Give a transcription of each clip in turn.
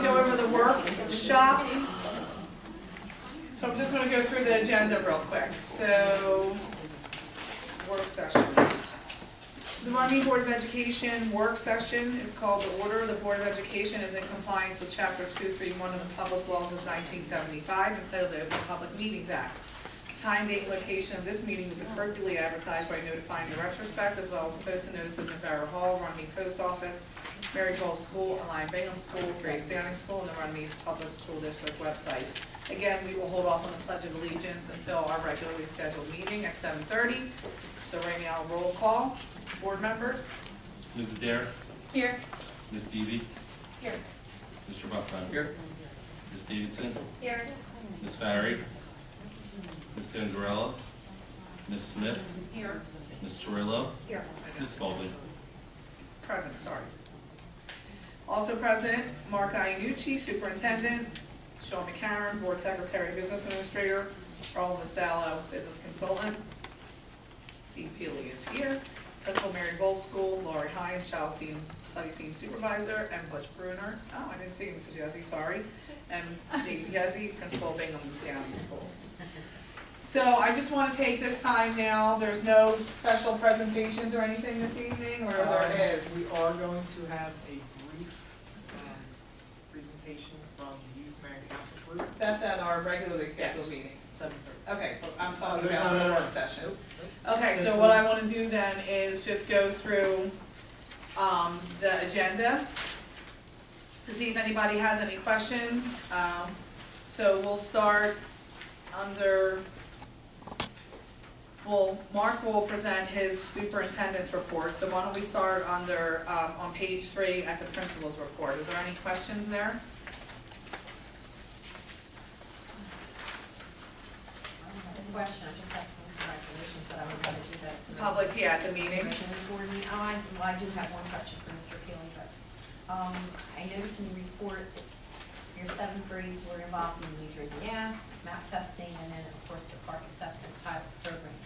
go over the workshop. So I'm just gonna go through the agenda real quick. So, work session. The Runnemede Board of Education work session is called to order. The Board of Education is in compliance with Chapter 231 of the Public Laws of 1975, entitled the Open Public Meetings Act. Time, date, and location of this meeting was appropriately advertised by notifying the retrospect, as well as posted notices in Farrer Hall, Runnemede Post Office, Mary Gold School, Alliant Bingham School, Grace Downing School, and the Runnemede Public School District website. Again, we will hold off on the Pledge of Allegiance until our regularly scheduled meeting at 7:30. So right now, roll call. Board members? Ms. Adair? Here. Ms. Beebe? Here. Mr. Buckheim? Here. Ms. Davidson? Here. Ms. Farry? Ms. Panzarella? Ms. Smith? Here. Ms. Torillo? Here. Ms. Spalding? Present, sorry. Also present, Mark Iannucci, Superintendent, Sean McCarron, Board Secretary, Business Administrator, Raul Vasallo, Business Consultant. Steve Peely is here. Principal Mary Gold School, Lori Hines, Child Study Team Supervisor, and Butch Bruner. Oh, I didn't see Mrs. Yezzi, sorry. And David Yezzi, Principal Bingham County Schools. So I just want to take this time now. There's no special presentations or anything this evening, or there is? We are going to have a brief presentation from the Youth Merit Council Group. That's at our regularly scheduled meeting. 7:30. Okay, but I'm talking There's about not the another work session. Nope. Okay, so what I want to do then is just go through the agenda to see if anybody has any questions. So we'll start under, Mark will present his superintendent's report. So why don't we start under, on page 3 at the principal's report. Is there any questions there? Question, I just have some congratulations, but I would rather do that. Public, yeah, at the meeting. I do have one question for Mr. Keely, but, I noticed in the report that your 7th grades were involved in New Jersey Gas, map testing, and then, of course, the park assessment pilot program.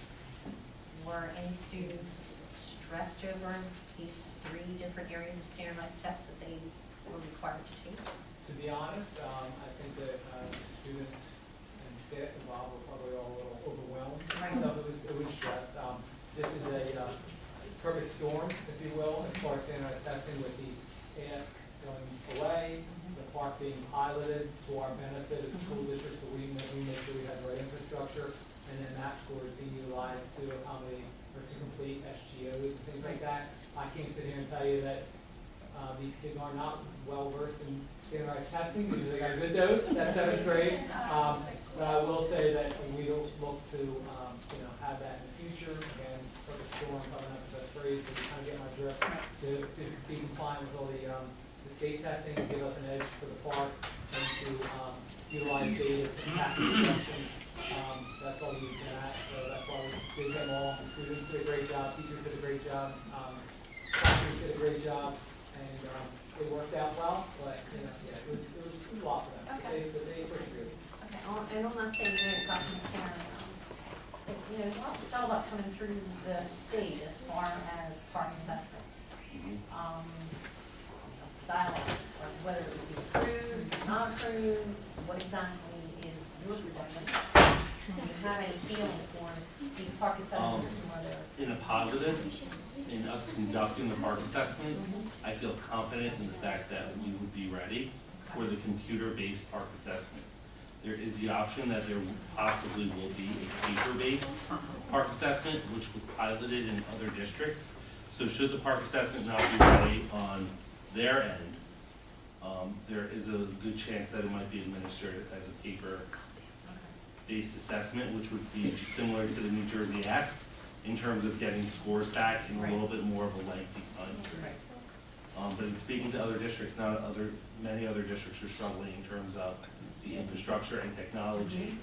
Were any students stressed over these 3 different areas of standardized tests that they were required to take? To be honest, I think that students and staff involved were probably all a little overwhelmed. Right. It was stress. This is a perfect storm, if you will, as far as standardized testing, with the ask going away, the park being piloted to our benefit as a school district, so we make sure we have the right infrastructure, and then that score is being utilized to accommodate or to complete SGOs and things like that. I can't sit here and tell you that these kids are not well versed in standardized testing because they got good dose. That's 7th grade. But I will say that we will look to have that in the future. Again, perfect storm coming up to that phrase, but kind of get my drift to be compliant with all the state testing to give us an edge for the park and to utilize data to track instruction. That's all we've been at. So that's why we did them all. The students did a great job. Teachers did a great job. Classrooms did a great job. And it worked out well, but it was a lot for them. Okay. But they pushed through. Okay, and on that same note, Dr. McCarron, what's still about coming through the state as far as park assessments? Dialogues, or whether it would be approved, not approved, what exactly is your prediction? Do you have any feeling for the park assessments and whether? In a positive, in us conducting the park assessment, I feel confident in the fact that we would be ready for the computer-based park assessment. There is the option that there possibly will be a paper-based park assessment, which was piloted in other districts. So should the park assessment not be ready on their end, there is a good chance that it might be administered as a paper-based assessment, which would be similar to the New Jersey Ask in terms of getting scores back in a little bit more of a lengthy time period. But in speaking to other districts, many other districts are struggling in terms of the infrastructure and technology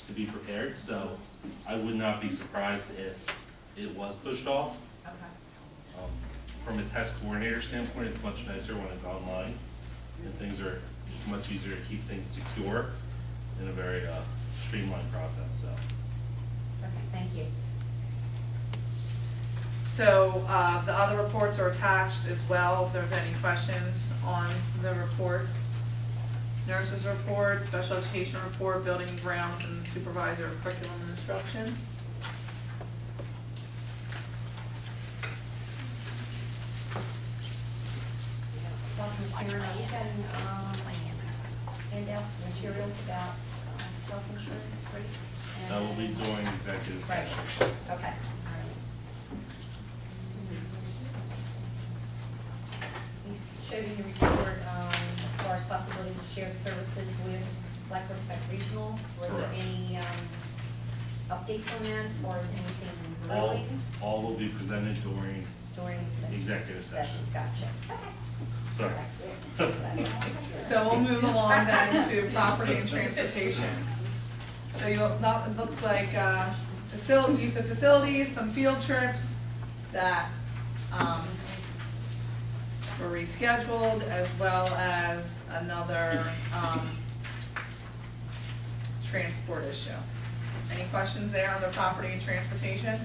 to be prepared. So I would not be surprised if it was pushed off. Okay. From a test coordinator standpoint, it's much nicer when it's online, and it's much easier to keep things secure in a very streamlined process. So. Okay, thank you. So the other reports are attached as well, if there's any questions on the reports. Nurses report, special education report, building and grounds, and supervisor of curriculum and instruction. Welcome, Karen, are you getting, handouts, materials about, health insurance rates? And- That will be during executive Right. session. Okay, all right. You showed in your report, as far as possibilities of shared services with Black Earth Tech Regional. Were there Correct. any, updates on that as far as anything All, growing all will be presented during during executive session. Gotcha. Okay. Sorry. That's it. That's it. So we'll move along then to property and transportation. So it looks like, use of facilities, some field trips that, were rescheduled, as well as another, transport issue. Any questions there on the property and transportation?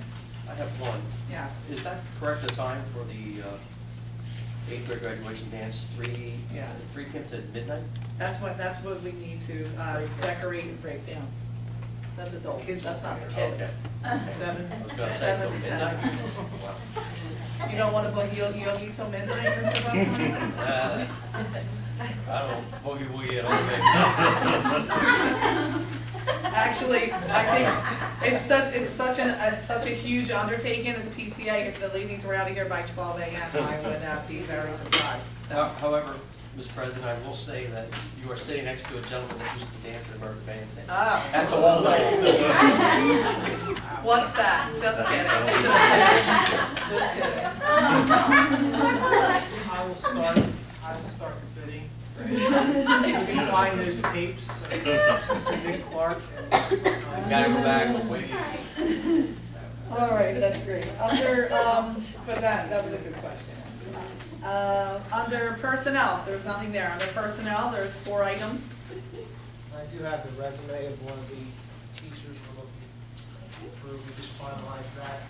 I have one. Yes. Is that correct the time for the eighth grade graduation dance, Yes. 3 p.m. to midnight? That's what we need to, decorate and break down. That's adults, that's not the Okay. kids. 7. I was gonna say Seven till to midnight. 10. Wow. You don't wanna boogie yogi till midnight, Mr. Buckland? I don't know, boogie woogie at all. Actually, I think it's such a huge undertaking at the PTA, if the ladies were out of here by 12 a.m., I would be very surprised, so. However, Mr. President, I will say that you are sitting next to a gentleman that used to dance at American Bandstand. Oh. That's a long way. What's that? Just kidding. I will start the bidding. You can find those tapes, Mr. Dick Clark and. Gotta go back, wait. All right, that's great. Under, but that was a good question. Under personnel, there's nothing there. Under personnel, there's 4 items. I do have the resume of one of the teachers we're looking for, we just finalized that.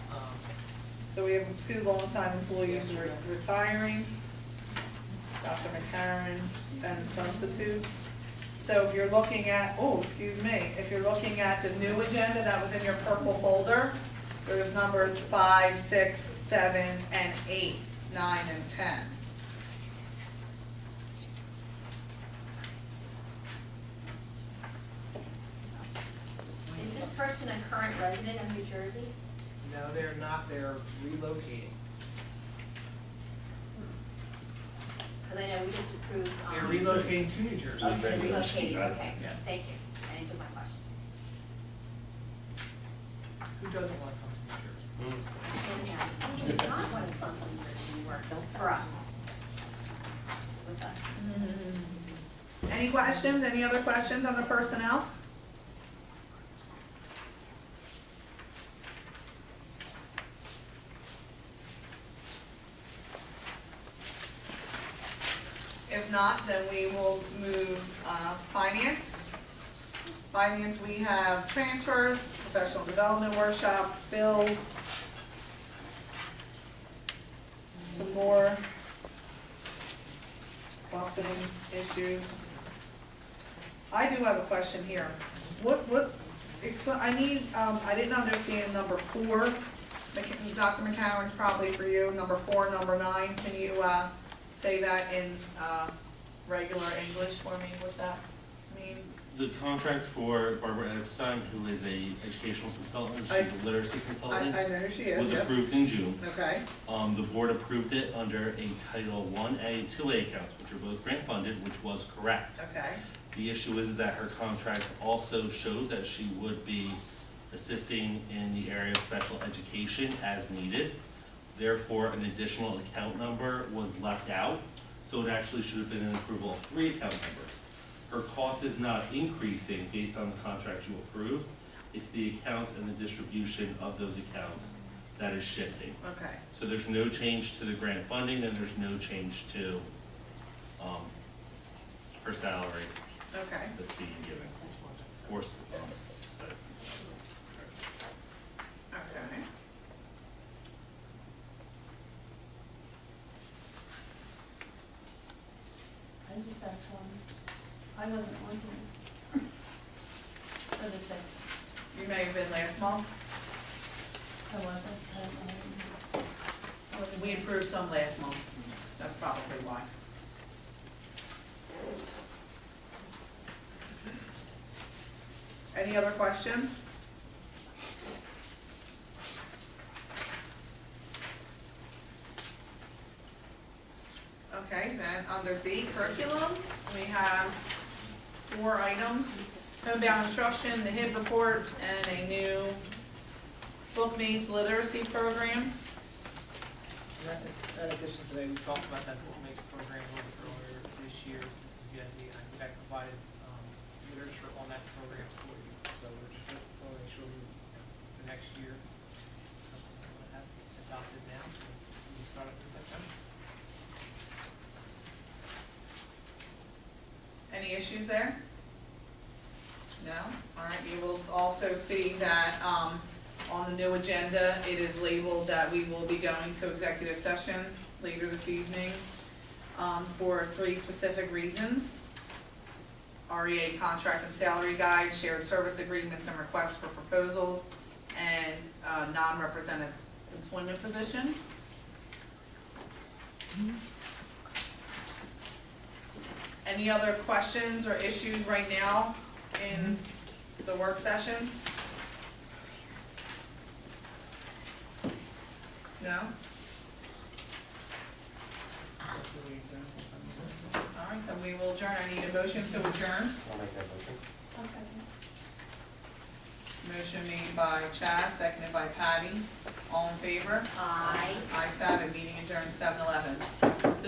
So we have 2 longtime employees retiring, Dr. McCarron and substitutes. So if you're looking at, if you're looking at the new agenda that was in your purple folder, there's numbers 5, 6, 7, and 8, 9, and 10. Is this person a current resident of New Jersey? No, they're not, they're relocating. Because I know we just approved. They're relocating to New Jersey. Oh, they're relocating, okay, Yeah. thank you, that answers my question. Who doesn't want to come to New Jersey? We do not want to come from New Jersey, work for us. With us. Any questions, any other questions on the personnel? If not, then we will move, finance. Finance, we have transfers, professional development workshops, bills. Some more busing issues. I do have a question here. I need, I didn't understand number 4. Dr. McCowan's probably for you, number 4, number 9. Can you, say that in, regular English for me, what that means? The contract for Barbara Epstein, who is a educational consultant, she's a literacy consultant, I know who she was is, yep. approved in June. Okay, The board approved it under a Title 1A, 2A accounts, which are both grant funded, which was correct. okay, The issue is that her contract also showed that she would be assisting in the area of special education as needed. Therefore, an additional account number was left out, so it actually should have been an approval of 3 account numbers. Her cost is not increasing based on the contract you approved. It's the accounts and the distribution of those accounts that is shifting. okay. So there's no change to the grant funding, and there's no change to, her salary Okay, that's being given. Of course, so. okay. I wasn't on here. For the sixth, You may have been last month. I wasn't, I wasn't. We approved some last month. That's probably why. Any other questions? Okay, then under D, curriculum, we have 4 items. Homebound instruction, the HIB report, and a new Bookmates literacy program. In addition to that, we talked about that Bookmates program a little bit earlier this year. This is Yesi, and I think I provided literature on that program for you. So we're just going to make sure we, for next year, something that we have adopted now, so we start up in September. Any issues there? No? All right, you will also see that, on the new agenda, it is labeled that we will be going to executive session later this evening, for 3 specific reasons. REA contract and salary guide, shared service agreements and requests for proposals, and, non-represented employment positions. Any other questions or issues right now in the work session? No? All right, then we will adjourn. I need a motion to adjourn. I'll make that motion. I'll second. Motion made by Chaz, seconded by Patty. All in favor? Aye. Ayes have it, meeting adjourned 7:11.